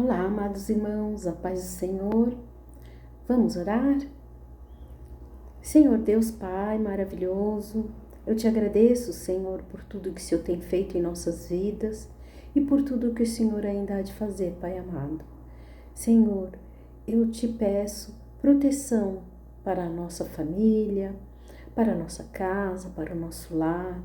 Olá, amados irmãos, a paz do Senhor. Vamos orar? Senhor Deus Pai maravilhoso, eu te agradeço, Senhor, por tudo que o Senhor tem feito em nossas vidas e por tudo que o Senhor ainda há de fazer, Pai amado. Senhor, eu te peço proteção para a nossa família, para a nossa casa, para o nosso lar,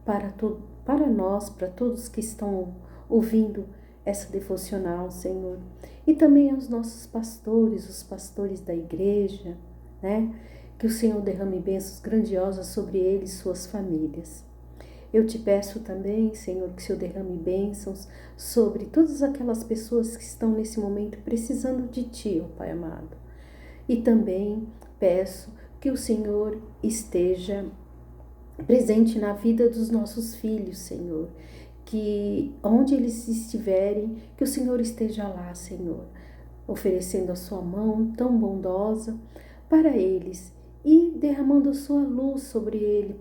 para nós, para todos que estão ouvindo essa devocional, Senhor, e também aos nossos pastores, os pastores da igreja, né? Que o Senhor derrame bênçãos grandiosas sobre eles e suas famílias. Eu te peço também, Senhor, que o Senhor derrame bênçãos sobre todas aquelas pessoas que estão nesse momento precisando de Ti, ó Pai amado. E também peço que o Senhor esteja presente na vida dos nossos filhos, Senhor, que onde eles estiverem, que o Senhor esteja lá, Senhor, oferecendo a sua mão tão bondosa para eles e derramando a sua luz sobre eles,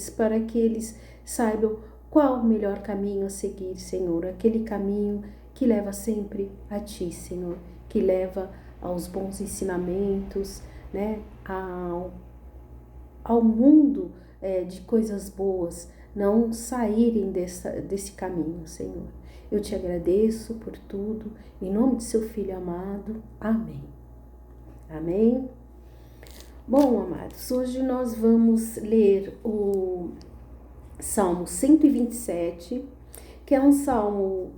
para que eles saibam qual o melhor caminho a seguir, Senhor, aquele caminho que leva sempre a Ti, Senhor, que leva aos bons ensinamentos, né, ao mundo de coisas boas, não saírem desse caminho, Senhor. Eu te agradeço por tudo, em nome de seu Filho amado. Amém. Amém. Bom, amados, hoje nós vamos ler o Salmo 127, que é um salmo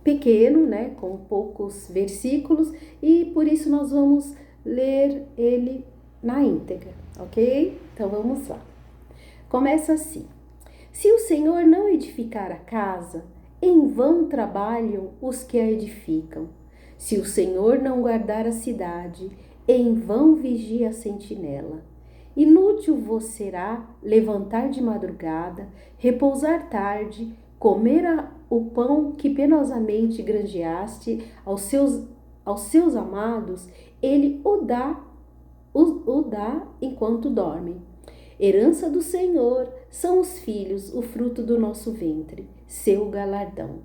pequeno, né, com poucos versículos, e por isso nós vamos ler ele na íntegra, ok? Então vamos lá. Começa assim: se o Senhor não edificar a casa, em vão trabalham os que a edificam. Se o Senhor não guardar a cidade, em vão vigia a sentinela. Inútil vos será levantar de madrugada, repousar tarde, comer o pão que penosamente granjeaste aos seus amados, ele o dá enquanto dormem. Herança do Senhor são os filhos, o fruto do nosso ventre, seu galardão.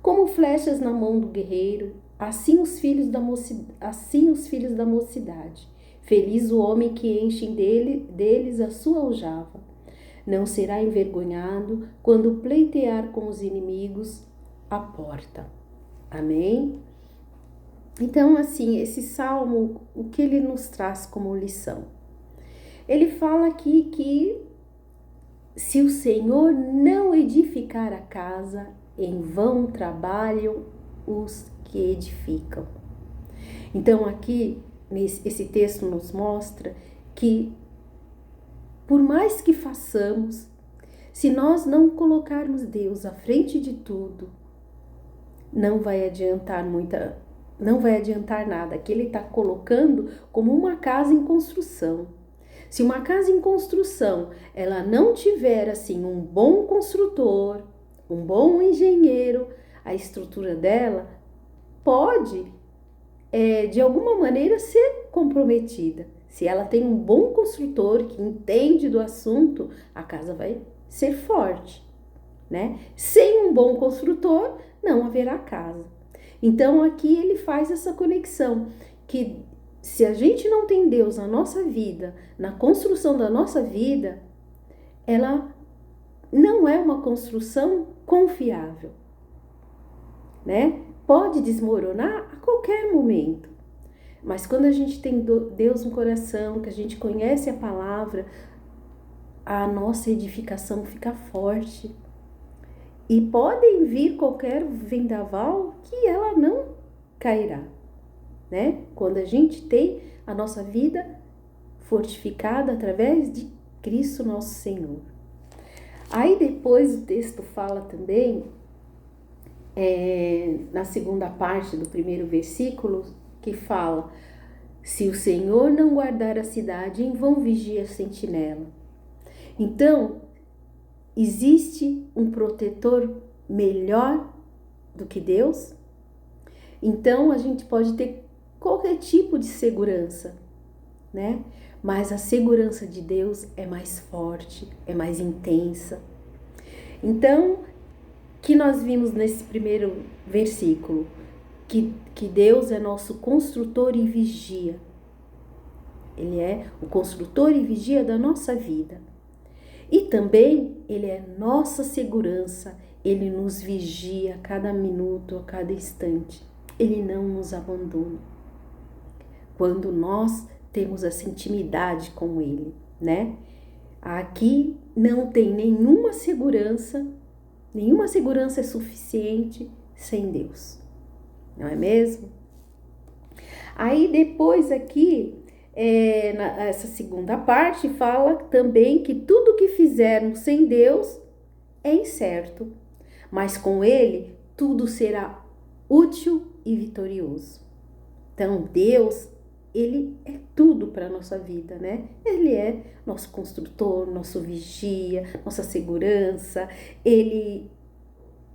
Como flechas na mão do guerreiro, assim os filhos da mocidade. Feliz o homem que enche deles a sua aljava. Não será envergonhado quando pleitear com os inimigos à porta. Amém? Então, assim, esse salmo, o que ele nos traz como lição? Ele fala aqui que se o Senhor não edificar a casa, em vão trabalham os que edificam. Então, aqui, esse texto nos mostra que, por mais que façamos, se nós não colocarmos Deus à frente de tudo, não vai adiantar nada, que Ele está colocando como uma casa em construção. Se uma casa em construção, ela não tiver assim um bom construtor, um bom engenheiro, a estrutura dela pode, de alguma maneira, ser comprometida. Se ela tem um bom construtor que entende do assunto, a casa vai ser forte, né? Sem um bom construtor, não haverá casa. Então, aqui ele faz essa conexão, que se a gente não tem Deus na nossa vida, na construção da nossa vida, ela não é uma construção confiável, né? Pode desmoronar a qualquer momento. Mas quando a gente tem Deus no coração, que a gente conhece a palavra, a nossa edificação fica forte. E podem vir qualquer vendaval que ela não cairá, né? Quando a gente tem a nossa vida fortificada através de Cristo nosso Senhor. Aí depois o texto fala também, na segunda parte do primeiro versículo, que fala: se o Senhor não guardar a cidade, em vão vigia a sentinela. Então, existe um protetor melhor do que Deus? Então, a gente pode ter qualquer tipo de segurança, né? Mas a segurança de Deus é mais forte, é mais intensa. Então, que nós vimos nesse primeiro versículo? Que Deus é nosso construtor e vigia. Ele é o construtor e vigia da nossa vida. E também Ele é nossa segurança. Ele nos vigia a cada minuto, a cada instante. Ele não nos abandona. Quando nós temos essa intimidade com Ele, né? Aqui não tem nenhuma segurança é suficiente sem Deus. Não é mesmo? Aí depois aqui, essa segunda parte fala também que tudo que fizermos sem Deus é incerto, mas com Ele tudo será útil e vitorioso. Então Deus, Ele é tudo para a nossa vida, né? Ele é nosso construtor, nosso vigia, nossa segurança. Ele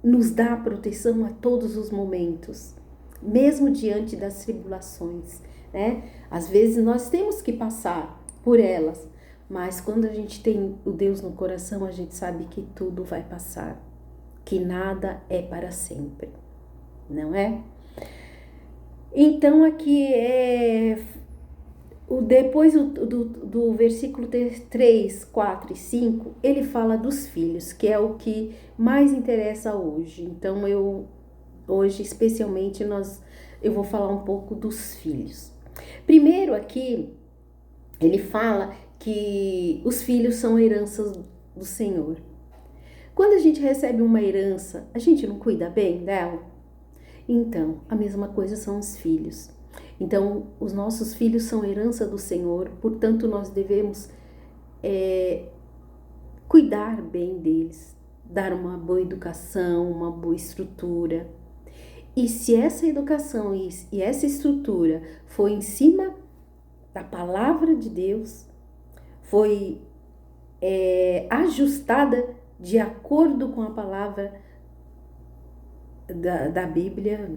nos dá proteção a todos os momentos, mesmo diante das tribulações, né? Às vezes nós temos que passar por elas, mas quando a gente tem o Deus no coração, a gente sabe que tudo vai passar, que nada é para sempre, não é? Então aqui depois do versículo 3, 4 e 5, ele fala dos filhos, que é o que mais interessa hoje. Então hoje especialmente eu vou falar um pouco dos filhos. Primeiro aqui, ele fala que os filhos são heranças do Senhor. Quando a gente recebe uma herança, a gente não cuida bem dela? Então, a mesma coisa são os filhos. Então, os nossos filhos são herança do Senhor, portanto, nós devemos cuidar bem deles, dar uma boa educação, uma boa estrutura. E se essa educação e essa estrutura foi em cima da palavra de Deus, foi ajustada de acordo com a palavra da Bíblia,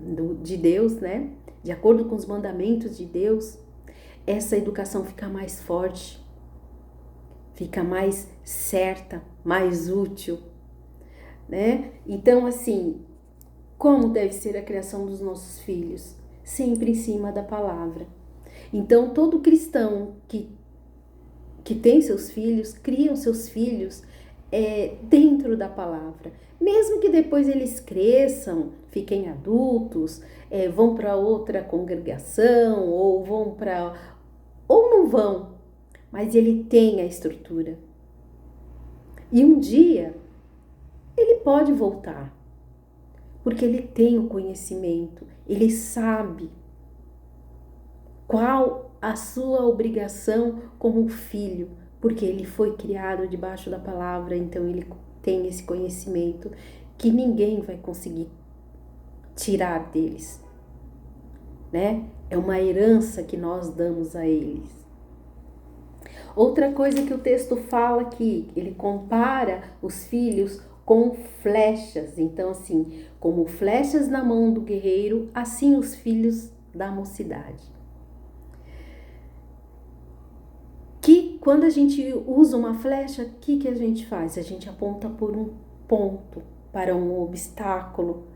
de Deus, né? De acordo com os mandamentos de Deus, essa educação fica mais forte, fica mais certa, mais útil, né? Então, assim, como deve ser a criação dos nossos filhos? Sempre em cima da palavra. Então, todo cristão que tem seus filhos, criam seus filhos dentro da palavra. Mesmo que depois eles cresçam, fiquem adultos, vão para outra congregação, ou não vão, mas ele tem a estrutura. E um dia ele pode voltar, porque ele tem o conhecimento, ele sabe qual a sua obrigação como filho, porque ele foi criado debaixo da palavra, então ele tem esse conhecimento que ninguém vai conseguir tirar deles, né? É uma herança que nós damos a eles. Outra coisa que o texto fala aqui, ele compara os filhos com flechas. Então, assim, como flechas na mão do guerreiro, assim os filhos da mocidade. Que quando a gente usa uma flecha, o que a gente faz? A gente aponta por um ponto, para um obstáculo,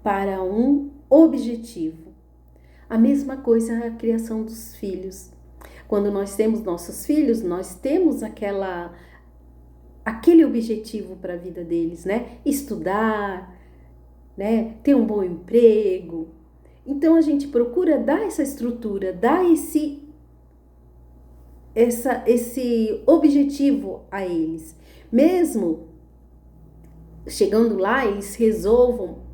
para um objetivo. A mesma coisa é a criação dos filhos. Quando nós temos nossos filhos, nós temos aquele objetivo para a vida deles, né? Estudar, né? Ter um bom emprego. Então a gente procura dar essa estrutura, dar esse objetivo a eles. Mesmo chegando lá, eles resolvam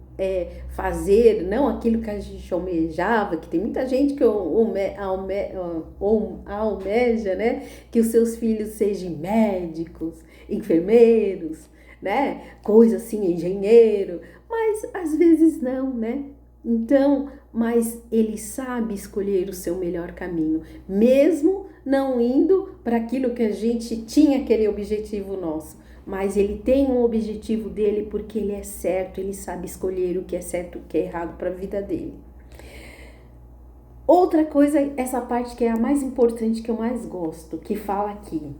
fazer não aquilo que a gente almejava, que tem muita gente que almeja, né? Que os seus filhos sejam médicos, enfermeiros, né? Coisa assim, engenheiro, mas às vezes não, né? Então, mas ele sabe escolher o seu melhor caminho, mesmo não indo para aquilo que a gente tinha, aquele objetivo nosso. Mas ele tem um objetivo dele porque ele é certo, ele sabe escolher o que é certo e o que é errado para a vida dele. Outra coisa, essa parte que é a mais importante, que eu mais gosto, que fala aqui.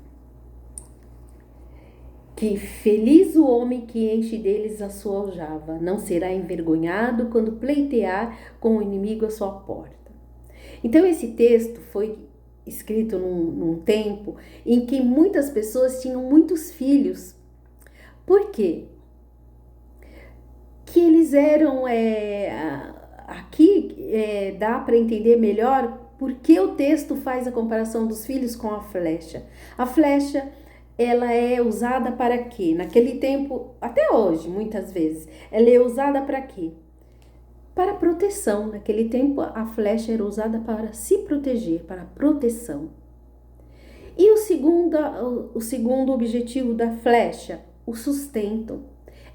que feliz o homem que enche deles a sua aljava, não será envergonhado quando pleitear com o inimigo à sua porta. Então esse texto foi escrito num tempo em que muitas pessoas tinham muitos filhos. Por quê? Que eles eram, aqui dá para entender melhor porque o texto faz a comparação dos filhos com a flecha. A flecha, ela é usada para quê? Naquele tempo, até hoje, muitas vezes, ela é usada para quê? Para proteção. Naquele tempo, a flecha era usada para se proteger, para proteção. E o segundo objetivo da flecha, o sustento.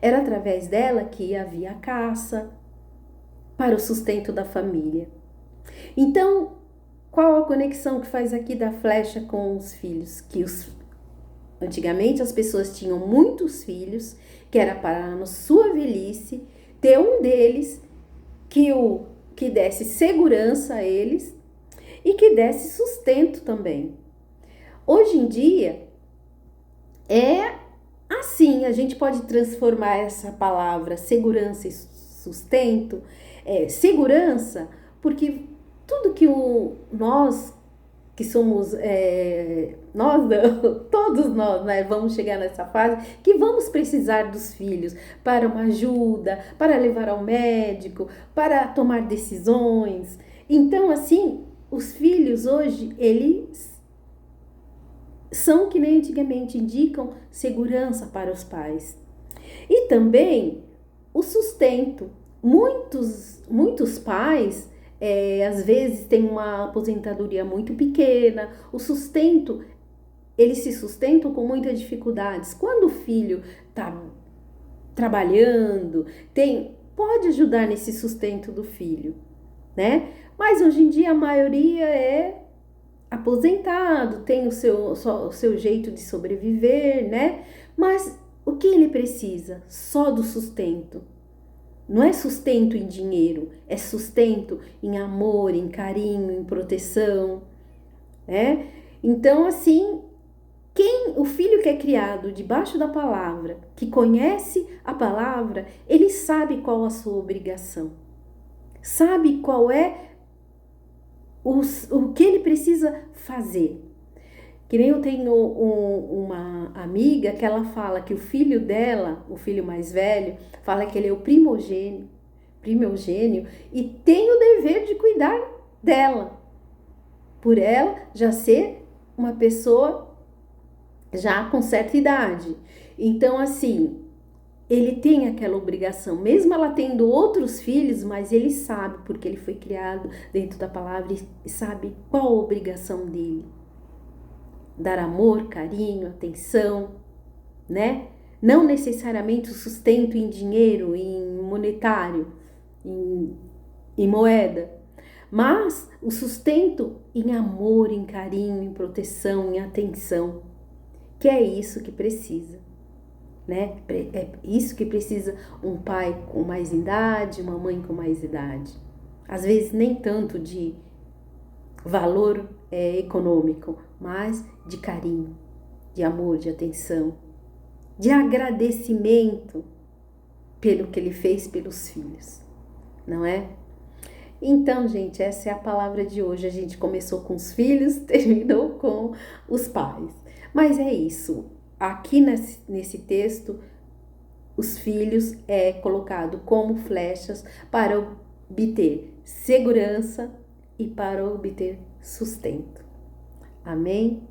Era através dela que havia a caça para o sustento da família. Então, qual a conexão que faz aqui da flecha com os filhos? Antigamente as pessoas tinham muitos filhos, que era para na sua velhice ter um deles que desse segurança a eles e que desse sustento também. Hoje em dia é assim, a gente pode transformar essa palavra segurança e sustento, segurança, porque tudo que nós que somos, nós não, todos nós, né, vamos chegar nessa fase que vamos precisar dos filhos para uma ajuda, para levar ao médico, para tomar decisões. Então, assim, os filhos hoje, eles são que nem antigamente, indicam segurança para os pais. E também o sustento. Muitos pais, às vezes, têm uma aposentadoria muito pequena. O sustento, eles se sustentam com muitas dificuldades. Quando o filho está trabalhando, pode ajudar nesse sustento do filho, né? Mas hoje em dia a maioria é aposentado, tem o seu jeito de sobreviver, né? Mas o que ele precisa? Só do sustento. Não é sustento em dinheiro, é sustento em amor, em carinho, em proteção, né? Então, assim, o filho que é criado debaixo da palavra, que conhece a palavra, ele sabe qual a sua obrigação, sabe qual é o que ele precisa fazer. Que nem eu tenho uma amiga que ela fala que o filho dela, o filho mais velho, fala que ele é o primogênio e tem o dever de cuidar dela, por ela já ser uma pessoa já com certa idade. Então, assim, ele tem aquela obrigação, mesmo ela tendo outros filhos, mas ele sabe, porque ele foi criado dentro da palavra e sabe qual a obrigação dele. Dar amor, carinho, atenção, né? Não necessariamente o sustento em dinheiro, em monetário, em moeda, mas o sustento em amor, em carinho, em proteção, em atenção, que é isso que precisa. Né? É isso que precisa um pai com mais idade, uma mãe com mais idade. Às vezes nem tanto de valor econômico, mas de carinho, de amor, de atenção, de agradecimento pelo que ele fez pelos filhos, não é? Então, gente, essa é a palavra de hoje. A gente começou com os filhos, terminou com os pais. Mas é isso. Aqui nesse texto, os filhos é colocado como flechas para obter segurança e para obter sustento. Amém?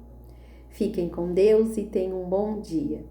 Fiquem com Deus e tenham um bom dia.